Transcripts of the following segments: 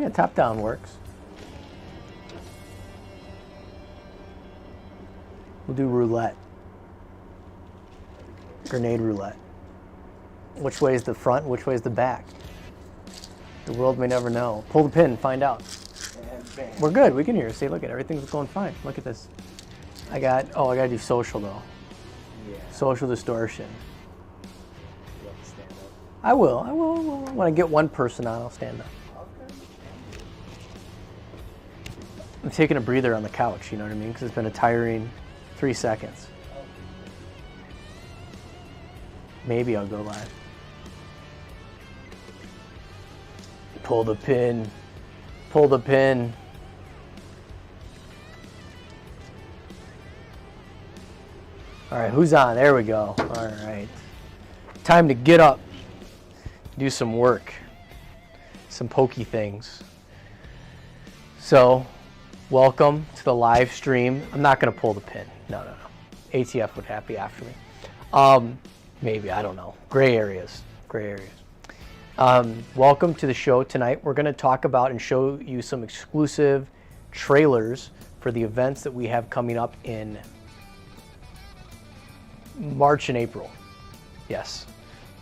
Yeah, top down works. We'll do roulette. Grenade roulette. Which way is the front, which way is the back? The world may never know. Pull the pin, find out. We're good, we can hear. See, look at everything's going fine. Look at this. I gotta do social though. Yeah. Social distortion. You have to stand up. I will. When I get one person on, I'll stand up. Okay. I'm taking a breather on the couch, you know what I mean? Because it's been a tiring 3 seconds. Maybe I'll go live. Pull the pin. Pull the pin. All right, who's on? There we go. All right. Time to get up. Do some work. Some pokey things. So, welcome to the live stream. I'm not going to pull the pin. No. ATF would be after me. Maybe, I don't know. Gray areas. Welcome to the show tonight. We're going to talk about and show you some exclusive trailers for the events that we have coming up in March and April. Yes,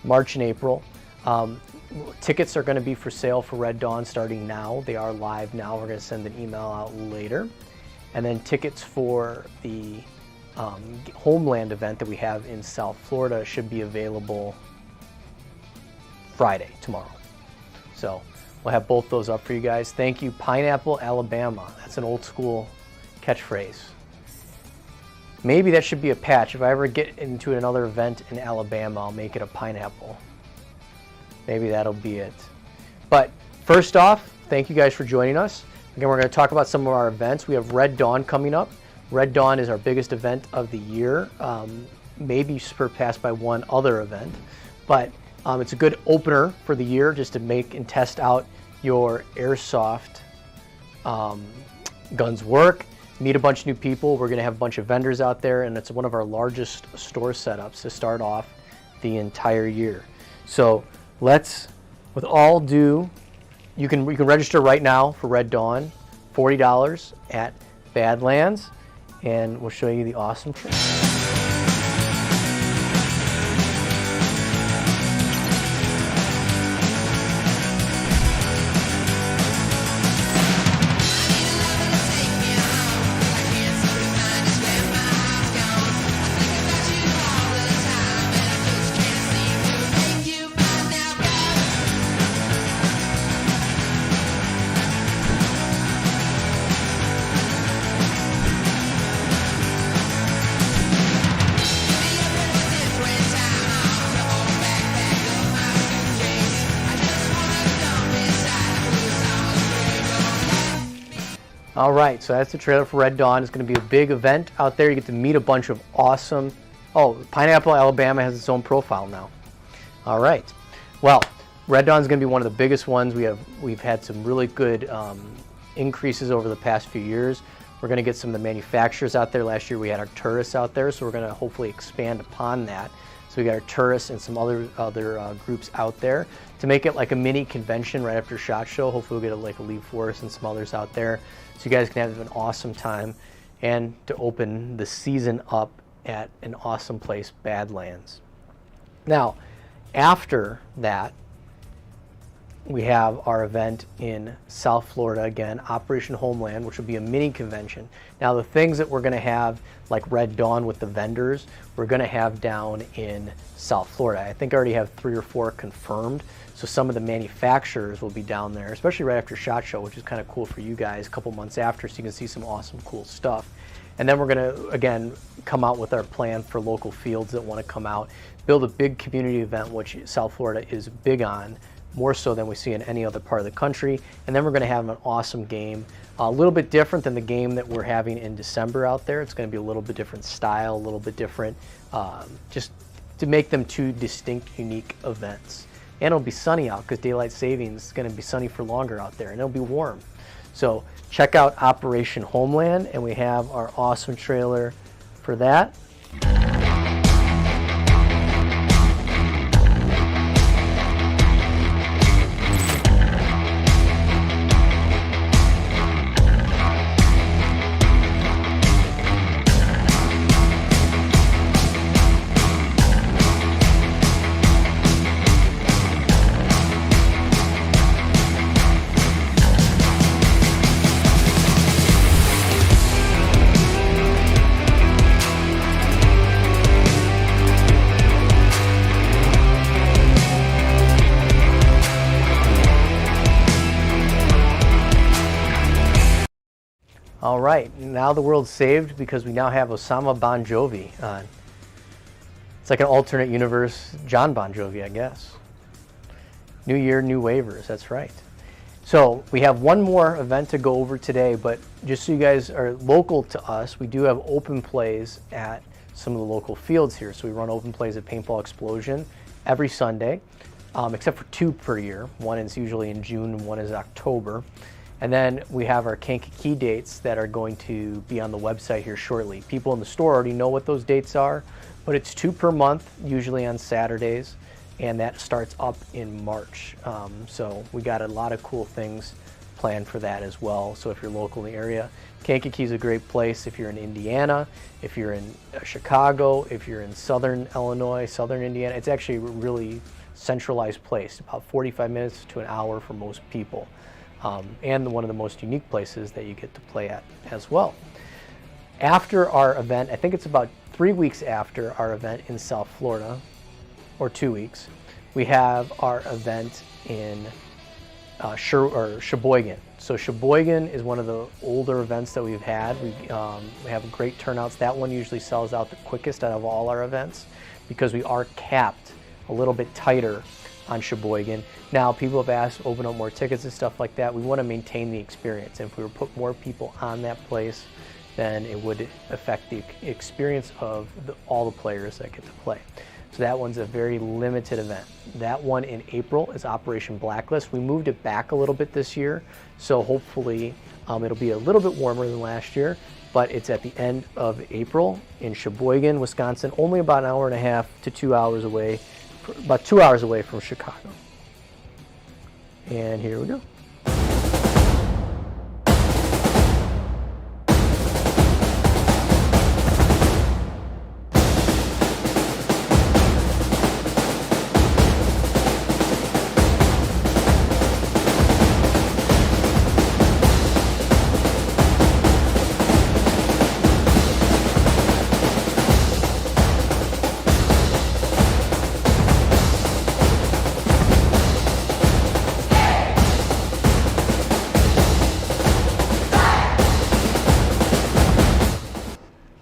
March and April. Tickets are going to be for sale for Red Dawn starting now. They are live now. We're going to send an email out later. And then tickets for the Homeland event that we have in South Florida should be available Friday, tomorrow. So we'll have both those up for you guys. Thank you, Pineapple, Alabama. That's an old school catchphrase. Maybe that should be a patch. If I ever get into another event in Alabama, I'll make it a pineapple. Maybe that'll be it. But first off, thank you guys for joining us. Again, we're going to talk about some of our events. We have Red Dawn coming up. Red Dawn is our biggest event of the year, maybe surpassed by one other event. But it's a good opener for the year just to make and test out your airsoft guns work. Meet a bunch of new people. We're going to have a bunch of vendors out there, and it's one of our largest store setups to start off the entire year. So let's, with all due, you can register right now for Red Dawn, $40 at Badlands, and we'll show you the awesome trip. All right, so that's the trailer for Red Dawn. It's going to be a big event out there. You get to meet a bunch of awesome... Oh, Pineapple, Alabama has its own profile now. All right. Well, Red Dawn is going to be one of the biggest ones. We've had some really good increases over the past few years. We're going to get some of the manufacturers out there. Last year we had Arcturus out there, so we're going to hopefully expand upon that. So we got Arcturus and some other groups out there to make it like a mini convention right after SHOT Show. Hopefully we'll get a Elite Force and some others out there, so you guys can have an awesome time and to open the season up at an awesome place, Badlands. Now, after that, we have our event in South Florida, again, Operation Homeland, which will be a mini convention. Now, the things that we're going to have, like Red Dawn with the vendors, we're going to have down in South Florida. I think I already have 3 or 4 confirmed. So some of the manufacturers will be down there, especially right after SHOT Show, which is kind of cool for you guys a couple months after, so you can see some awesome, cool stuff. And then we're going to, again, come out with our plan for local fields that want to come out, build a big community event, which South Florida is big on, more so than we see in any other part of the country. And then we're going to have an awesome game, a little bit different than the game that we're having in December out there. It's going to be a little bit different style, a little bit different, just to make them 2 distinct, unique events. And it'll be sunny out because daylight savings is going to be sunny for longer out there, and it'll be warm. So check out Operation Homeland, and we have our awesome trailer for that. All right, now the world's saved because we now have Osama Bon Jovi on. It's like an alternate universe John Bon Jovi, I guess. New year, new waivers, that's right. So we have one more event to go over today, but just so you guys are local to us, we do have open plays at some of the local fields here. So we run open plays at Paintball Explosion every Sunday, except for 2 per year. One is usually in June and one is October. And then we have our Kankakee dates that are going to be on the website here shortly. People in the store already know what those dates are, but it's 2 per month, usually on Saturdays, and that starts up in March. So we got a lot of cool things planned for that as well. So if you're local in the area, Kankakee is a great place. If you're in Indiana, if you're in Chicago, if you're in southern Illinois, southern Indiana, it's actually a really centralized place, about 45 minutes to an hour for most people. And one of the most unique places that you get to play at as well. After our event, I think it's about 3 weeks after our event in South Florida, or 2 weeks, we have our event in Sheboygan. So Sheboygan is one of the older events that we've had. We have great turnouts. That one usually sells out the quickest out of all our events because we are capped a little bit tighter on Sheboygan. Now, people have asked to open up more tickets and stuff like that. We want to maintain the experience. And if we were to put more people on that place, then it would affect the experience of all the players that get to play. So that one's a very limited event. That one in April is Operation Blacklist. We moved it back a little bit this year, so hopefully it'll be a little bit warmer than last year, but it's at the end of April in Sheboygan, Wisconsin, only about an hour and a half to 2 hours away, about 2 hours away from Chicago. And here we go.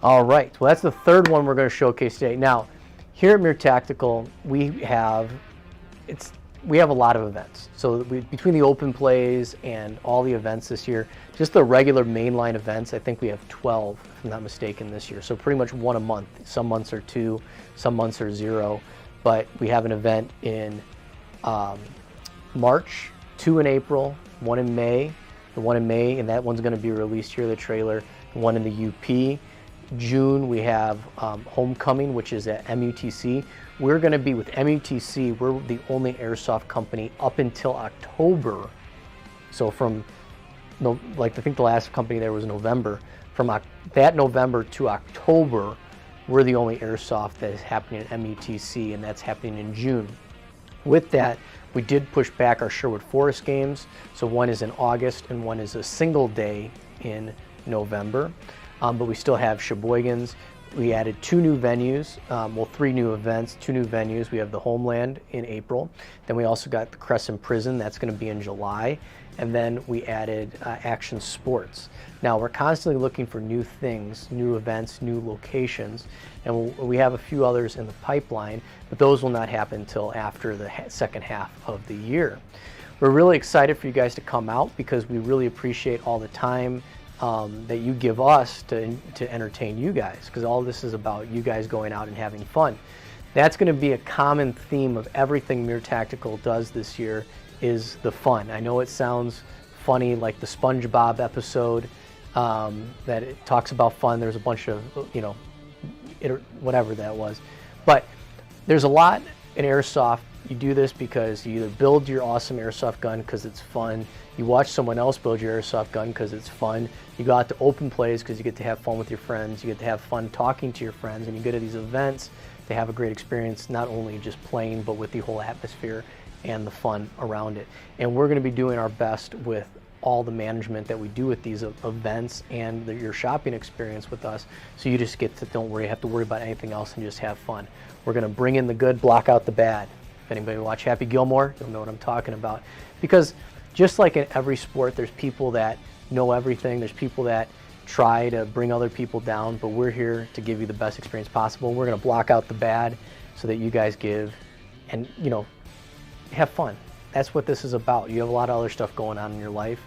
All right, well, that's the third one we're going to showcase today. Now, here at Muir Tactical, we have a lot of events. So between the open plays and all the events this year, just the regular mainline events, I think we have 12, if I'm not mistaken, this year. So pretty much one a month. Some months are 2, some months are 0. But we have an event in March, 2 in April, 1 in May. The one in May, and that one's going to be released here, the trailer. The one in the UP. June, we have Homecoming, which is at MUTC. We're going to be with MUTC. We're the only airsoft company up until October. So from, I think the last company there was November. From that November to October, we're the only airsoft that is happening at MUTC, and that's happening in June. With that, we did push back our Sherwood Forest games. So one is in August and one is a single day in November. But we still have Sheboygan's. We added 2 new venues, 3 new events, 2 new venues. We have the Homeland in April. Then we also got the Crescent Prison. That's going to be in July. And then we added Action Sports. Now, we're constantly looking for new things, new events, new locations. And we have a few others in the pipeline, but those will not happen until after the second half of the year. We're really excited for you guys to come out because we really appreciate all the time that you give us to entertain you guys, because all this is about you guys going out and having fun. That's going to be a common theme of everything Muir Tactical does this year, is the fun. I know it sounds funny, like the SpongeBob episode that it talks about fun. There's a bunch of, whatever that was. But there's a lot in airsoft. You do this because you either build your awesome airsoft gun because it's fun, you watch someone else build your airsoft gun because it's fun, you go out to open plays because you get to have fun with your friends, you get to have fun talking to your friends, and you go to these events to have a great experience, not only just playing, but with the whole atmosphere and the fun around it. And we're going to be doing our best with all the management that we do with these events and your shopping experience with us, so you just get to have to worry about anything else and just have fun. We're going to bring in the good, block out the bad. If anybody watch Happy Gilmore, you'll know what I'm talking about. Because just like in every sport, there's people that know everything. There's people that try to bring other people down, but we're here to give you the best experience possible. We're going to block out the bad so that you guys give and, you know, have fun. That's what this is about. You have a lot of other stuff going on in your life,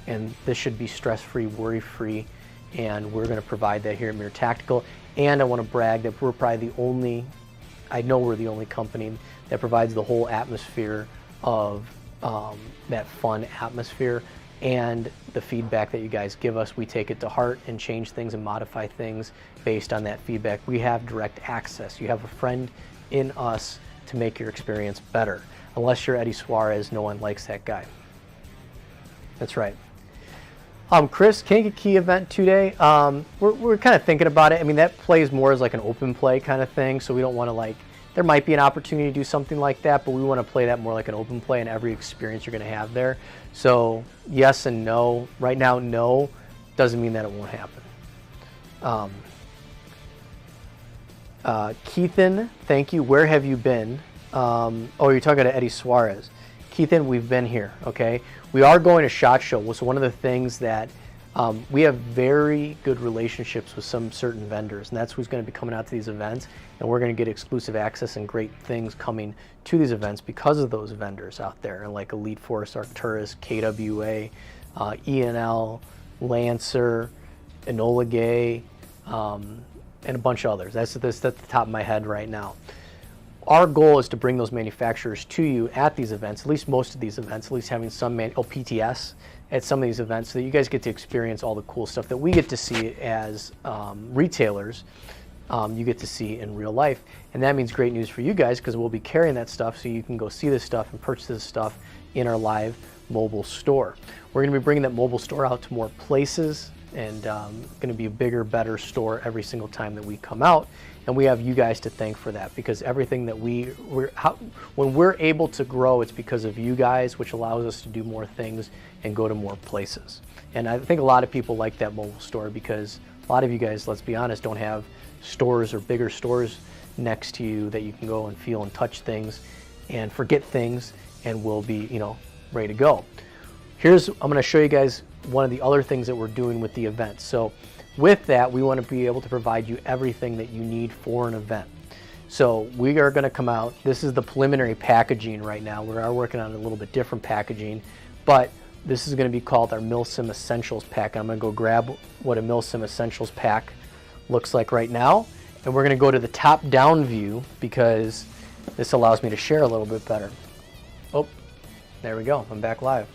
and this should be stress-free, worry-free, and we're going to provide that here at Mirror Tactical. And I want to brag that we're probably the only, I know we're the only company that provides the whole atmosphere of that fun atmosphere, and the feedback that you guys give us, we take it to heart and change things and modify things based on that feedback. We have direct access. You have a friend in us to make your experience better. Unless you're Eddie Suarez, no one likes that guy. That's right. Chris, Kankakee event today. We're kind of thinking about it. I mean, that plays more as like an open play kind of thing, so we don't want to like, there might be an opportunity to do something like that, but we want to play that more like an open play and every experience you're going to have there. So yes and no. Right now, no doesn't mean that it won't happen. Keithan, thank you. Where have you been? Oh, you're talking to Eddie Suarez. Keithan, we've been here, okay? We are going to SHOT Show. So one of the things that we have very good relationships with some certain vendors, and that's who's going to be coming out to these events, and we're going to get exclusive access and great things coming to these events because of those vendors out there, and like Elite Force, Arcturus, KWA, ENL, Lancer, Enola Gay, and a bunch of others. That's at the top of my head right now. Our goal is to bring those manufacturers to you at these events, at least most of these events, at least having some PTS at some of these events, so that you guys get to experience all the cool stuff that we get to see as retailers. You get to see in real life, and that means great news for you guys because we'll be carrying that stuff so you can go see this stuff and purchase this stuff in our live mobile store. We're going to be bringing that mobile store out to more places, and going to be a bigger, better store every single time that we come out. And we have you guys to thank for that, because everything that when we're able to grow, it's because of you guys, which allows us to do more things and go to more places. And I think a lot of people like that mobile store because a lot of you guys, let's be honest, don't have stores or bigger stores next to you that you can go and feel and touch things and forget things, and we'll be, you know, ready to go. I'm going to show you guys one of the other things that we're doing with the event. So with that, we want to be able to provide you everything that you need for an event. So we are going to come out. This is the preliminary packaging right now. We are working on a little bit different packaging, but this is going to be called our Milsim Essentials pack. I'm going to go grab what a Milsim Essentials pack looks like right now, and we're going to go to the top-down view because this allows me to share a little bit better. Oh, there we go. I'm back live.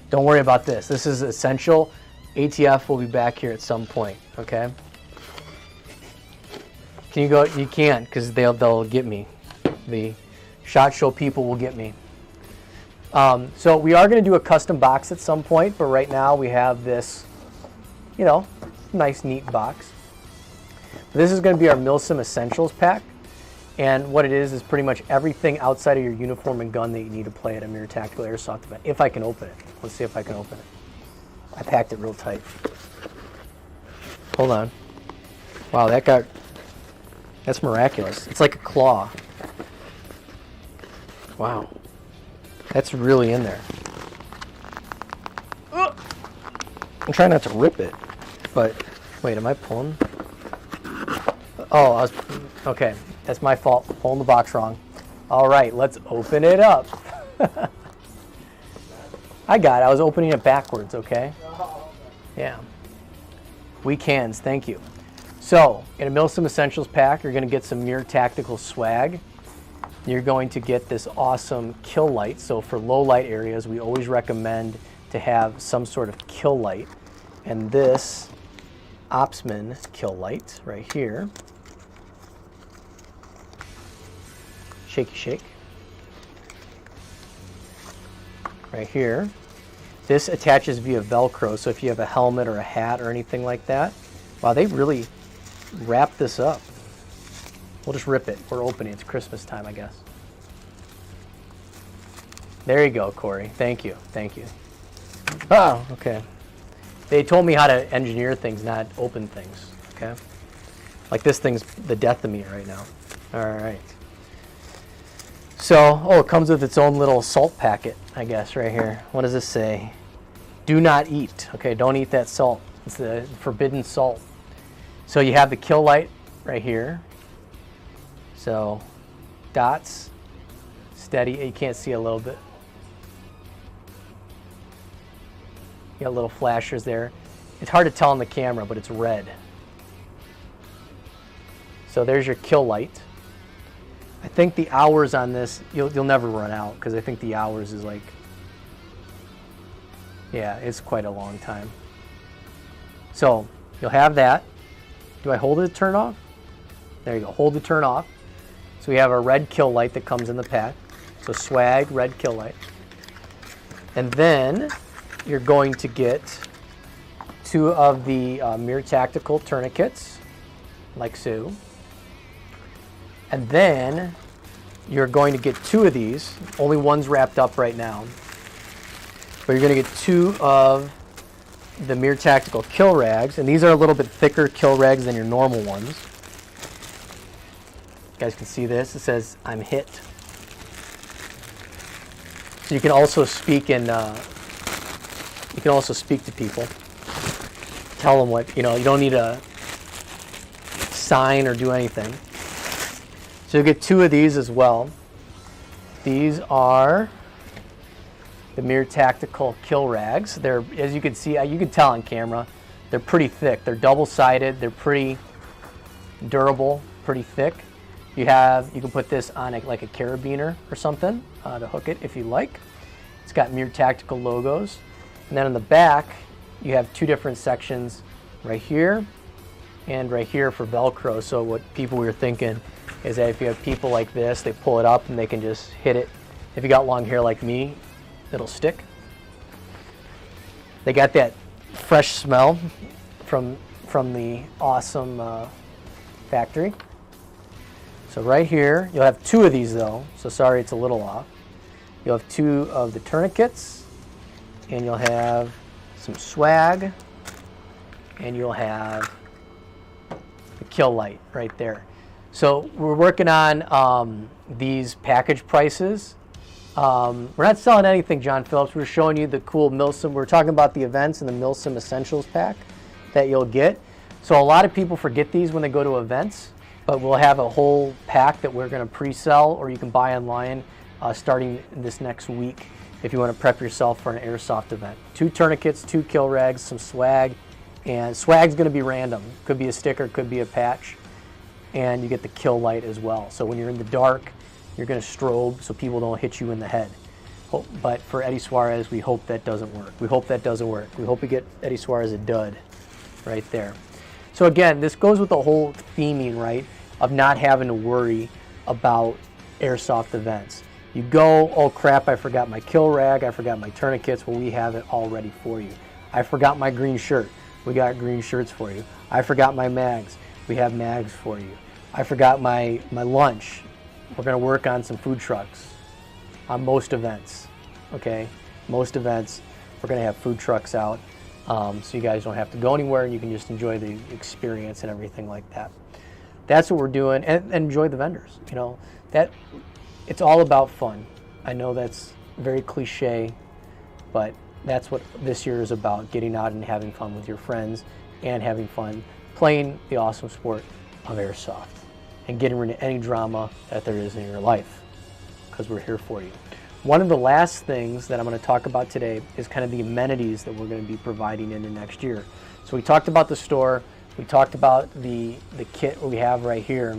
Don't worry about this. This is essential. ATF will be back here at some point, okay? Can you go? You can't, because they'll get me. The SHOT Show people will get me. So we are going to do a custom box at some point, but right now we have this, you know, nice, neat box. This is going to be our Milsim Essentials pack, and what it is pretty much everything outside of your uniform and gun that you need to play at a Mirror Tactical Airsoft event. If I can open it. Let's see if I can open it. I packed it real tight. Hold on. Wow, that's miraculous. It's like a claw. Wow. That's really in there. I'm trying not to rip it, but wait, am I pulling? Oh, okay. That's my fault for pulling the box wrong. All right, let's open it up. I got it. I was opening it backwards, okay? Yeah. Weekends, thank you. So, in a Milsim Essentials pack, you're going to get some Mirror Tactical swag. You're going to get this awesome kill light. So for low light areas, we always recommend to have some sort of kill light. And this Opsman kill light right here. Shaky shake. Right here. This attaches via Velcro, so if you have a helmet or a hat or anything like that. Wow, they really wrapped this up. We'll just rip it. We're opening. It's Christmas time, I guess. There you go, Corey. Thank you. Thank you. Oh, okay. They told me how to engineer things, not open things. Okay? Like this thing's the death of me right now. All right. So, oh, it comes with its own little salt packet, I guess, right here. What does this say? Do not eat. Okay, don't eat that salt. It's the forbidden salt. So you have the kill light right here. So dots, steady. You can't see a little bit. You got little flashers there. It's hard to tell on the camera, but it's red. So there's your kill light. I think the hours on this, you'll never run out, because I think the hours is like, yeah, it's quite a long time. So you'll have that. Do I hold it to turn off? There you go, hold to turn off. So we have our red kill light that comes in the pack. So swag, red kill light. And then you're going to get 2 of the Mir Tactical tourniquets, like so. And then you're going to get 2 of these. Only one's wrapped up right now. But you're going to get 2 of the Mir Tactical kill rags. And these are a little bit thicker kill rags than your normal ones. You guys can see this. It says, "I'm hit." So you can also speak in, you can also speak to people. Tell them what, you don't need to sign or do anything. So you'll get 2 of these as well. These are the Mir Tactical kill rags. They're, as you can see, you can tell on camera, they're pretty thick. They're double-sided. They're pretty durable, pretty thick. You can put this on like a carabiner or something to hook it if you like. It's got Mir Tactical logos. And then on the back, you have 2 different sections right here and right here for Velcro. So what people were thinking is that if you have people like this, they pull it up and they can just hit it. If you got long hair like me, it'll stick. They got that fresh smell from the awesome factory. So right here, you'll have 2 of these though. So sorry, it's a little off. You'll have 2 of the tourniquets, and you'll have some swag, and you'll have the kill light right there. So we're working on these package prices. We're not selling anything, John Phillips. We're showing you the cool Milsim. We're talking about the events and the Milsim Essentials pack that you'll get. So a lot of people forget these when they go to events, but we'll have a whole pack that we're going to pre-sell, or you can buy online starting this next week if you want to prep yourself for an airsoft event. 2 tourniquets, 2 kill rags, some swag, and swag's going to be random. Could be a sticker, could be a patch, and you get the kill light as well. So when you're in the dark, you're going to strobe so people don't hit you in the head. But for Eddie Suarez, we hope that doesn't work. We hope that doesn't work. We hope we get Eddie Suarez a dud right there. So again, this goes with the whole theming, right, of not having to worry about airsoft events. You go, oh crap, I forgot my kill rag, I forgot my tourniquets. Well, we have it all ready for you. I forgot my green shirt. We got green shirts for you. I forgot my mags. We have mags for you. I forgot my lunch. We're going to work on some food trucks on most events, okay? Most events, we're going to have food trucks out, so you guys don't have to go anywhere, and you can just enjoy the experience and everything like that. That's what we're doing, and enjoy the vendors. That it's all about fun. I know that's very cliche, but that's what this year is about, getting out and having fun with your friends and having fun playing the awesome sport of airsoft and getting rid of any drama that there is in your life, because we're here for you. One of the last things that I'm going to talk about today is kind of the amenities that we're going to be providing into next year. So we talked about the store, we talked about the kit we have right here.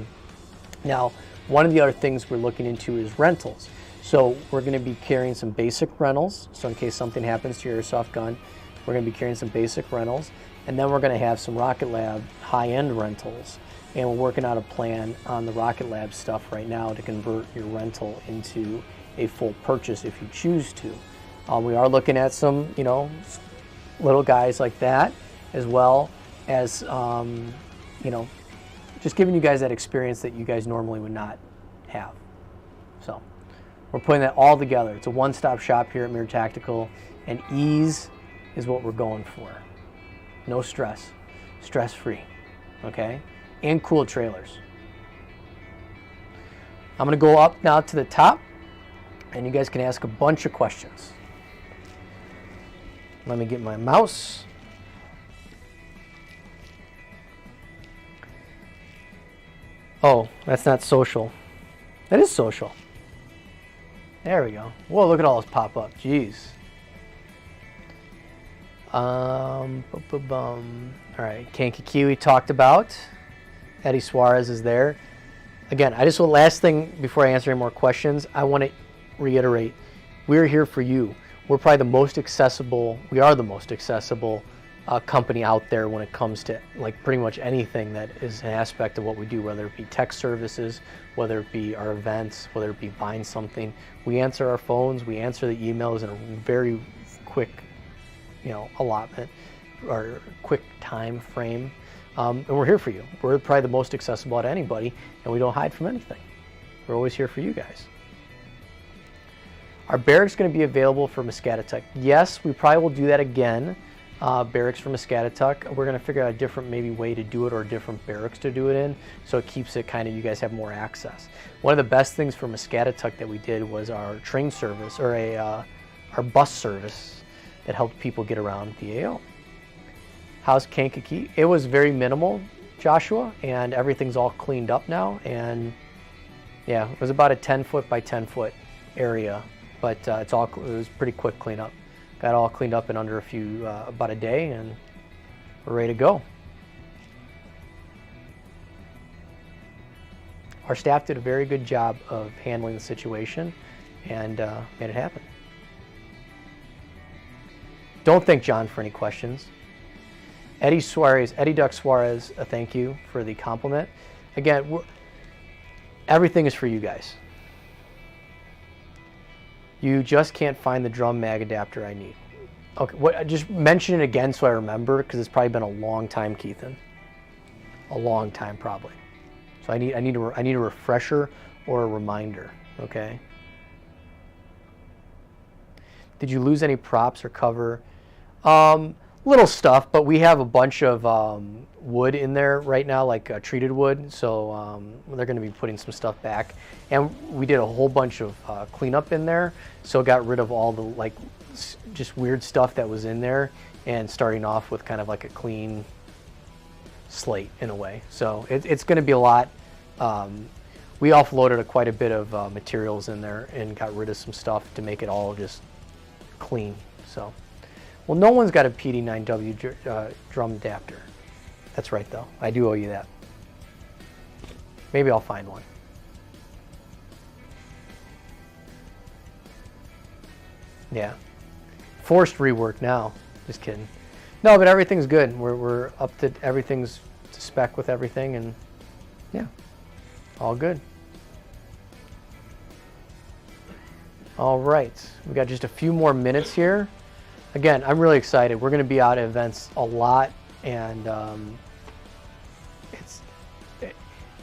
Now, one of the other things we're looking into is rentals. So we're going to be carrying some basic rentals. So in case something happens to your airsoft gun, we're going to be carrying some basic rentals. And then we're going to have some Rocket Lab high-end rentals. And we're working out a plan on the Rocket Lab stuff right now to convert your rental into a full purchase if you choose to. We are looking at some, little guys like that, as well as, just giving you guys that experience that you guys normally would not have. So we're putting that all together. It's a one-stop shop here at Mir Tactical, and ease is what we're going for. No stress, stress-free, okay? And cool trailers. I'm going to go up now to the top, and you guys can ask a bunch of questions. Let me get my mouse. Oh, that's not social. That is social. There we go. Whoa, look at all this pop up. Jeez. All right, Kankakee talked about. Eddie Suarez is there. Again, last thing before I answer any more questions, I want to reiterate, we're here for you. We're probably the most accessible, we are the most accessible company out there when it comes to like pretty much anything that is an aspect of what we do, whether it be tech services, whether it be our events, whether it be buying something. We answer our phones, we answer the emails in a very quick, allotment or quick time frame. And we're here for you. We're probably the most accessible to anybody, and we don't hide from anything. We're always here for you guys. Our barracks going to be available for Muscatatuck. Yes, we probably will do that again. Barracks for Muscatatuck. We're going to figure out a different maybe way to do it or a different barracks to do it in, so it keeps it kind of, you guys have more access. One of the best things for Muscatatuck that we did was our train service, or our bus service that helped people get around PAO. How's Kankakee? It was very minimal, Joshua, and everything's all cleaned up now. And yeah, it was about a 10-foot by 10-foot area, but it was pretty quick cleanup. Got all cleaned up in under about a day, and we're ready to go. Our staff did a very good job of handling the situation and made it happen. Don't thank John for any questions. Eddie Duck Suarez, thank you for the compliment. Again, everything is for you guys. You just can't find the drum mag adapter I need. Okay, just mention it again so I remember, because it's probably been a long time, Keithan. A long time, probably. So I need a refresher or a reminder. Okay. Did you lose any props or cover? Little stuff, but we have a bunch of wood in there right now, like treated wood, so they're going to be putting some stuff back. And we did a whole bunch of cleanup in there, so got rid of all the just weird stuff that was in there, and starting off with kind of like a clean slate in a way. So it's going to be a lot. We offloaded quite a bit of materials in there and got rid of some stuff to make it all just clean. So. Well, no one's got a PD9W drum adapter. That's right, though. I do owe you that. Maybe I'll find one. Yeah. Forced rework now. Just kidding. No, but everything's good. We're up to everything's to spec with everything, and yeah, all good. All right. We got just a few more minutes here. Again, I'm really excited. We're going to be out at events a lot, and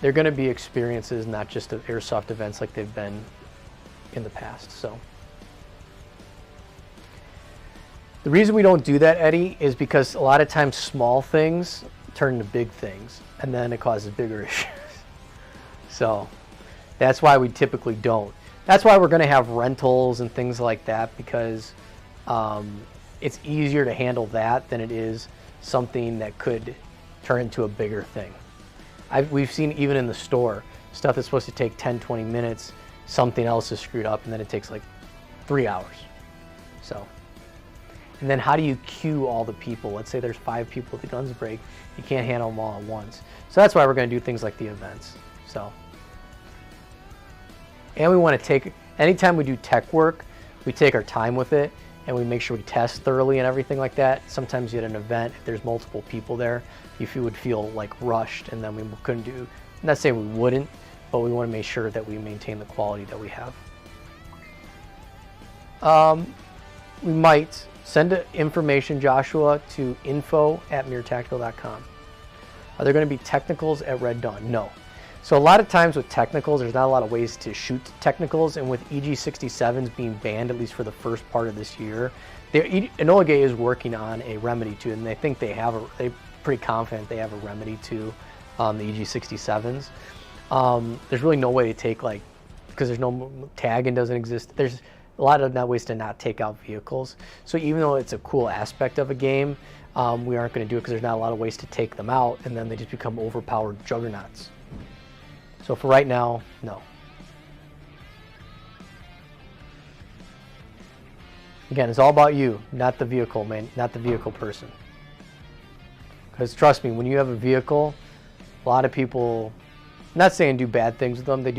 they're going to be experiences, not just of airsoft events like they've been in the past. So the reason we don't do that, Eddie, is because a lot of times small things turn into big things, and then it causes bigger issues. So that's why we typically don't. That's why we're going to have rentals and things like that, because it's easier to handle that than it is something that could turn into a bigger thing. We've seen even in the store, stuff that's supposed to take 10, 20 minutes, something else is screwed up, and then it takes like 3 hours. So, and then how do you queue all the people? Let's say there's 5 people at the guns break. You can't handle them all at once. So that's why we're going to do things like the events. So, and we want to take, anytime we do tech work, we take our time with it, and we make sure we test thoroughly and everything like that. Sometimes at an event, if there's multiple people there, you would feel like rushed, and then we couldn't do, I'm not saying we wouldn't, but we want to make sure that we maintain the quality that we have. We might send information, Joshua, to info@mirrortactical.com. Are there going to be technicals at Red Dawn? No. So a lot of times with technicals, there's not a lot of ways to shoot technicals, and with EG67s being banned, at least for the first part of this year, Enola Gay is working on a remedy to it, and they think they're pretty confident they have a remedy to the EG67s. There's really no way to take, because there's no tagging doesn't exist. There's a lot of ways to not take out vehicles. So even though it's a cool aspect of a game, we aren't going to do it because there's not a lot of ways to take them out, and then they just become overpowered juggernauts. So for right now, no. Again, it's all about you, not the vehicle, man, not the vehicle person. Because trust me, when you have a vehicle, a lot of people, I'm not saying do bad things with them, a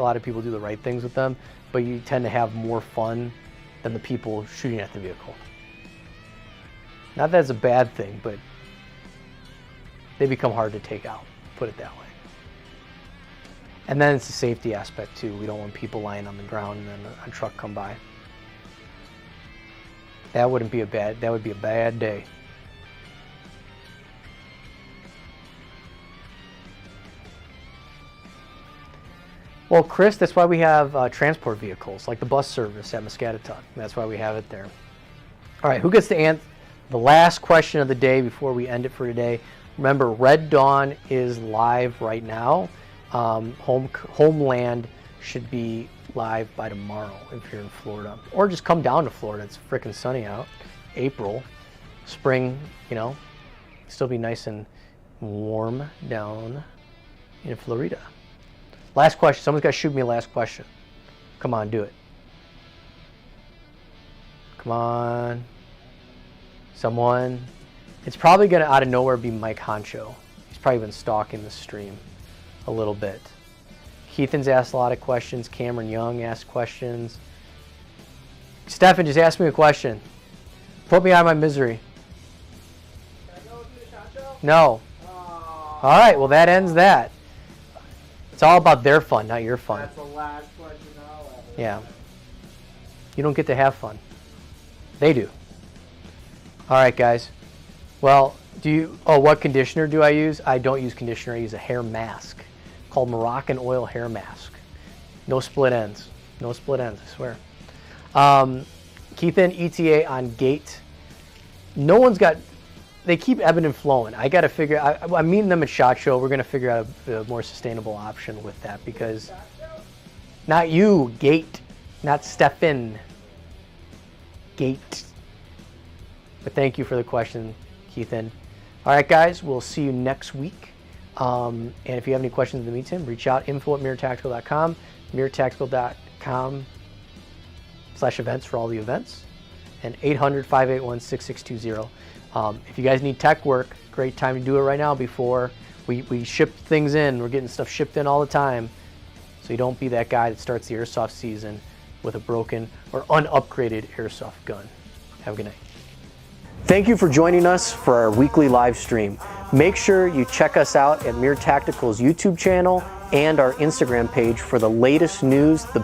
lot of people do the right things with them, but you tend to have more fun than the people shooting at the vehicle. Not that it's a bad thing, but they become hard to take out, put it that way. And then it's the safety aspect too. We don't want people lying on the ground and then a truck come by. That would be a bad day. Well, Chris, that's why we have transport vehicles, like the bus service at Muscatatuck. That's why we have it there. All right, who gets to answer the last question of the day before we end it for today? Remember, Red Dawn is live right now. Homeland should be live by tomorrow if you're in Florida. Or just come down to Florida. It's freaking sunny out. April, spring, you know, still be nice and warm down in Florida. Last question. Someone's got to shoot me a last question. Come on, do it. Come on. Someone. It's probably going to, out of nowhere, be Mike Honcho. He's probably been stalking the stream a little bit. Keithan's asked a lot of questions. Cameron Young asked questions. Stefan, just ask me a question. Put me out of my misery. Can I go with you, Chacho? No. Oh, All right, well, that ends that. It's all about their fun, not your fun. that's the last question I'll ever. Yeah. You don't get to have fun. They do. All right, guys. Well, what conditioner do I use? I don't use conditioner. I use a hair mask called Moroccan Oil Hair Mask. No split ends. No split ends, I swear. Keithan, ETA on gate. No one's got, they keep ebbing and flowing. I got to figure, I'm meeting them at SHOT Show. We're going to figure out a more sustainable option with that because, not you, gate, not Stefan. Gate. But thank you for the question, Keithan. All right, guys, we'll see you next week. And if you have any questions in the meantime, reach out, info@mirrortactical.com, mirrortactical.com/events for all the events, and 800-581-6620. If you guys need tech work, great time to do it right now before we ship things in. We're getting stuff shipped in all the time. So you don't be that guy that starts the airsoft season with a broken or unupgraded airsoft gun. Have a good night. Thank you for joining us for our weekly live stream. Make sure you check us out at Mirror Tactical's YouTube channel and our Instagram page for the latest news, the